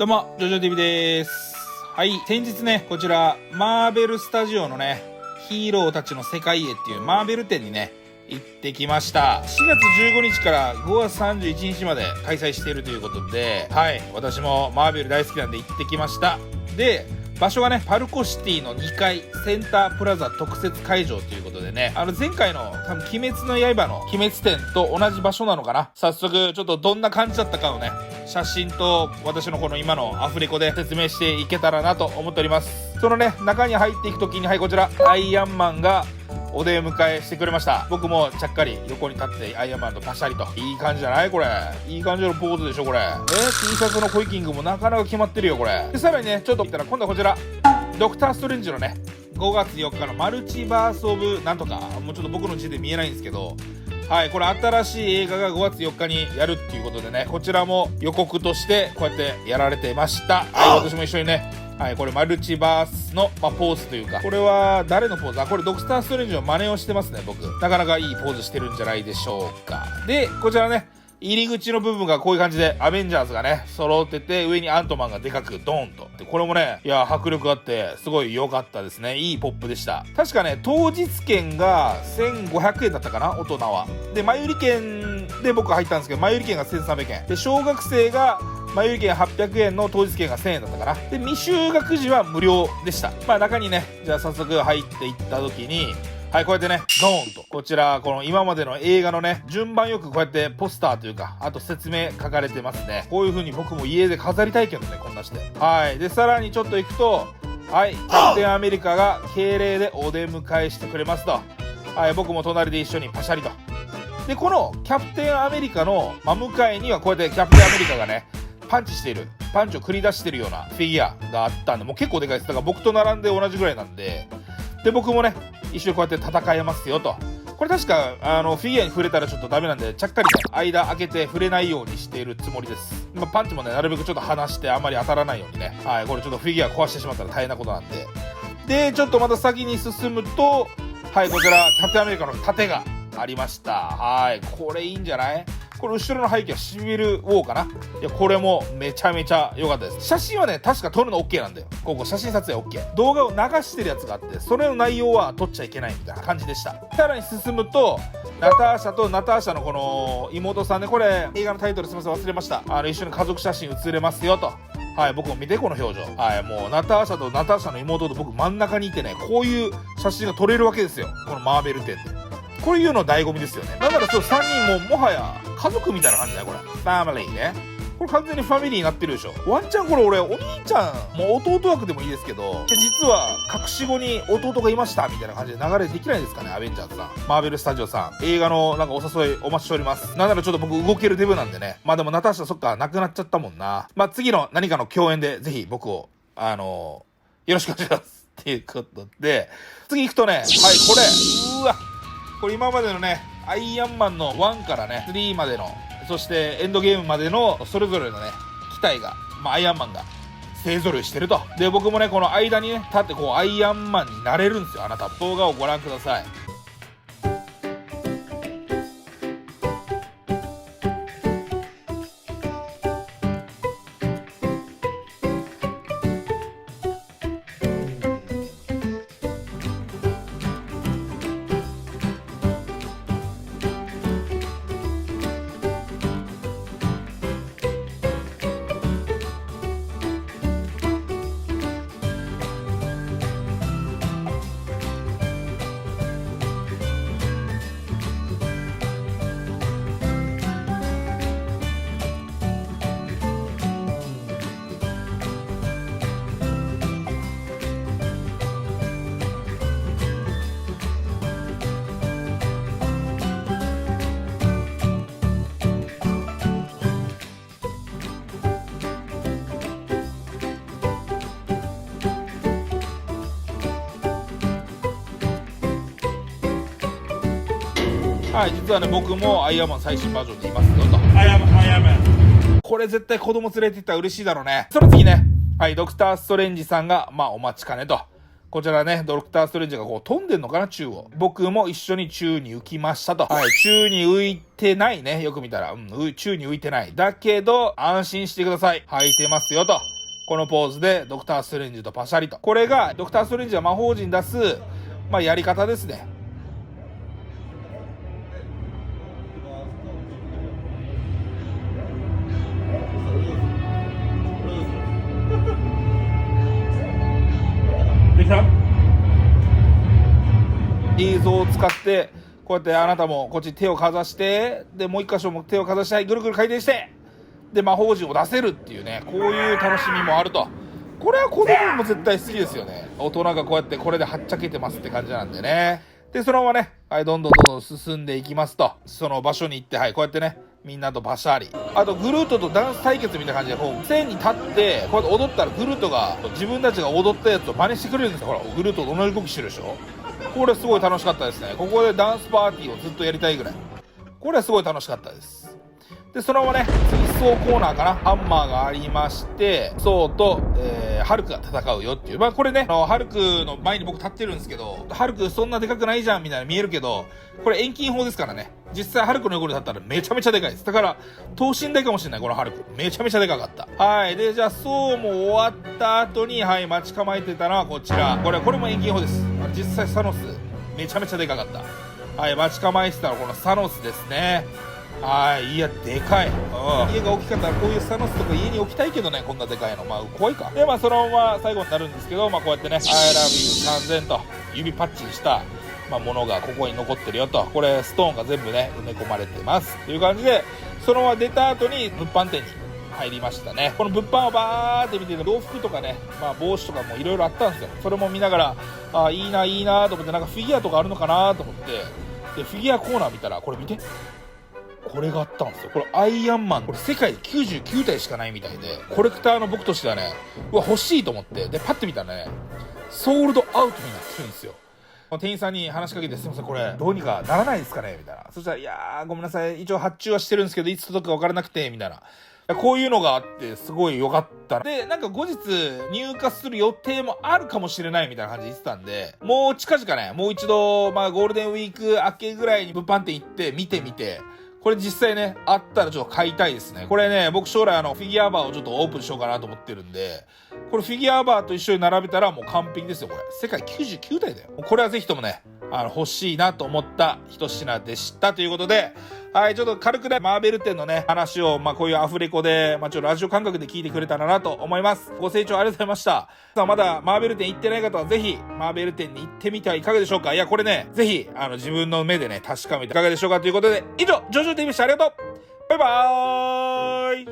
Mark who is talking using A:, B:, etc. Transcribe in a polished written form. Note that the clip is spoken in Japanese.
A: どうも、ジョジョ TV です。はい、先日ね、こちら、マーベルスタジオのね、ヒーローたちの世界へっていうマーベル展にね、行ってきました。4月15日から5月31日まで開催しているということで、はい、私もマーベル大好きなんで行ってきました。で、場所がね、パルコシティの2階、センタープラザ特設会場ということでね、前回の多分鬼滅の刃の鬼滅展と同じ場所なのかな。早速、ちょっとどんな感じだったかをね、写真と私のこの今のアフレコで説明していけたらなと思っております。そのね、中に入っていくときに、はい、こちら、アイアンマンがお出迎えしてくれました。僕もちゃっかり横に立ってアイアンマンとパシャリと。いい感じじゃないこれ。いい感じのポーズでしょこれ。T シャツのコイキングもなかなか決まってるよこれ。で、さらにね、ちょっと見たら今度はこちら、ドクターストレンジのね、5月4日のマルチバースオブなんとか、もうちょっと僕の字で見えないんですけど、はい、これ新しい映画が5月4日にやるっていうことでね、こちらも予告としてこうやってやられてました。はい、私も一緒にね、はい、これマルチバースの、ポーズというか、これは誰のポーズ？これドクターストレンジの真似をしてますね、僕。なかなかいいポーズしてるんじゃないでしょうか。で、こちらね、入り口の部分がこういう感じで、アベンジャーズがね、揃ってて、上にアントマンがでかくドーンと。で、これもね、いや、迫力あって、すごい良かったですね。いいポップでした。確かね、当日券が1500円だったかな、大人は。で、前売り券で僕入ったんですけど、前売り券が1300円。で、小学生が、前売り券800円の当日券が1000円だったかな。で、未就学時は無料でした。中にね、じゃあ早速入っていった時に、はい、こうやってね、ドーンと。こちら、この今までの映画のね、順番よくこうやってポスターというか、あと説明書かれてますね。こういう風に僕も家で飾りたいけどね、こんなして。はい。で、さらにちょっと行くと、はい、キャプテンアメリカが敬礼でお出迎えしてくれますと。はい、僕も隣で一緒にパシャリと。で、このキャプテンアメリカの真向かいにはこうやってキャプテンアメリカがね、パンチしている。パンチを繰り出してるようなフィギュアがあったんで、もう結構でかいです。だから僕と並んで同じぐらいなんで、で、僕もね、一緒にこうやって戦えますよと。これ確か、フィギュアに触れたらちょっとダメなんで、ちゃっかりね、間開けて触れないようにしているつもりです。パンチもね、なるべくちょっと離してあんまり当たらないようにね。はい、これちょっとフィギュア壊してしまったら大変なことなんで。で、ちょっとまた先に進むと、はい、こちら、キャプテンアメリカの盾がありました。はい、これいいんじゃない？これ後ろの背景はシビルウォーかな。いや、これもめちゃめちゃ良かったです。写真はね、確か撮るの OK なんだよ。ここ写真撮影 OK。動画を流してるやつがあって、それの内容は撮っちゃいけないみたいな感じでした。さらに進むと、ナターシャとナターシャのこの妹さんね、これ映画のタイトルすみません忘れました。一緒に家族写真写れますよと。はい、僕も見てこの表情。はい、もうナターシャとナターシャの妹と僕真ん中にいてね、こういう写真が撮れるわけですよ。このマーベル展で。こういうの醍醐味ですよね。だからそう3人ももはや家族みたいな感じだよこれ。ファミリーね。これ完全にファミリーになってるでしょ。ワンチャンこれ俺お兄ちゃん、もう弟枠でもいいですけど、実は隠し子に弟がいましたみたいな感じで流れできないですかね、アベンジャーズさん。マーベルスタジオさん。映画のなんかお誘いお待ちしております。なんならちょっと僕動けるデブなんでね。でもナターシャそっか、亡くなっちゃったもんな。次の何かの共演でぜひ僕を、よろしくお願いします。っていうことで、次行くとね、はい、これ、うわ。これ今までのね、アイアンマンの1からね、3までの、そしてエンドゲームまでのそれぞれのね、機体が、アイアンマンが勢揃いしてると。で、僕もね、この間にね、立ってこうアイアンマンになれるんですよ、あなた。動画をご覧ください。はい、実はね、僕もアイアンマン最新バージョンでいますよと。アイアンマン。これ絶対子供連れて行ったら嬉しいだろうね。その次ね、はい、ドクターストレンジさんが、お待ちかねと。こちらね、ドクターストレンジがこう飛んでんのかな、宙を。僕も一緒に宙に浮きましたと。はい、宙に浮いてないね。よく見たら。宙に浮いてない。だけど、安心してください。履いてますよと。このポーズで、ドクターストレンジとパシャリと。これが、ドクターストレンジは魔法陣出す、やり方ですね。できた？映像を使って、こうやってあなたもこっち手をかざして、で、もう一箇所も手をかざして、はい、ぐるぐる回転して、で、魔法陣を出せるっていうね、こういう楽しみもあると。これは子供も絶対好きですよね。大人がこうやってこれではっちゃけてますって感じなんでね。で、そのままね、はい、どんどん進んでいきますと。その場所に行って、はい、こうやってね、みんなとバシャリ。あと、グルートとダンス対決みたいな感じで、こう、線に立って、こうやって踊ったらグルートが、自分たちが踊ったやつを真似してくれるんですよ。ほら、グルートと同じ動きしてるでしょ？これすごい楽しかったですね。ここでダンスパーティーをずっとやりたいぐらい。これはすごい楽しかったです。で、そのままね、次、ソーコーナーかな。ハンマーがありまして、ソーと、ハルクが戦うよっていう。これね、ハルクの前に僕立ってるんですけど、ハルクそんなでかくないじゃんみたいな見えるけど、これ遠近法ですからね。実際ハルクの横に立ったらめちゃめちゃでかいです。だから、等身大かもしれない、このハルク。めちゃめちゃでかかった。はい。で、じゃあ、ソーも終わった後に、はい、待ち構えてたのはこちら。これも遠近法です。実際サノス、めちゃめちゃでかかった。はい、待ち構えてたのはこのサノスですね。はい、いや、でかい。家が大きかったらこういうサノスとか家に置きたいけどね、こんなでかいの。怖いか。で、そのまま最後になるんですけど、こうやってね、I love you 3000と指パッチにした、ものがここに残ってるよと。これ、ストーンが全部ね、埋め込まれてます。という感じで、そのまま出た後に物販店に入りましたね。この物販をバーって見てて、洋服とかね、帽子とかもいろいろあったんですよ。それも見ながら、いいな、いいなと思って、なんかフィギュアとかあるのかなと思って、で、フィギュアコーナー見たら、これ見て。これがあったんですよ。これアイアンマン、これ世界で99体しかないみたいで、コレクターの僕としてはね、欲しいと思って、で、パッて見たらね、ソールドアウトになってるんですよ。店員さんに話しかけて、すいません、これ、どうにかならないですかねみたいな。そしたら、いやー、ごめんなさい。一応発注はしてるんですけど、いつ届くか分からなくて、みたいな。こういうのがあって、すごい良かった。で、なんか後日、入荷する予定もあるかもしれないみたいな感じで言ってたんで、もう近々ね、もう一度、ゴールデンウィーク明けぐらいに物販店行って、見てみて、これ実際ね、あったらちょっと買いたいですね。これね、僕将来フィギュアバーをちょっとオープンしようかなと思ってるんで、これフィギュアバーと一緒に並べたらもう完璧ですよ、これ。世界99体だよ。これはぜひともね、欲しいなと思った一品でしたということで、はい、ちょっと軽くね、マーベル展のね、話を、こういうアフレコで、ちょっとラジオ感覚で聞いてくれたらなと思います。ご清聴ありがとうございました。さあ、まだマーベル展行ってない方はぜひ、マーベル展に行ってみてはいかがでしょうか。いや、これね、ぜひ、自分の目でね、確かめていかがでしょうかということで、以上、ジョジョ TV でした。ありがとう。バイバーイ。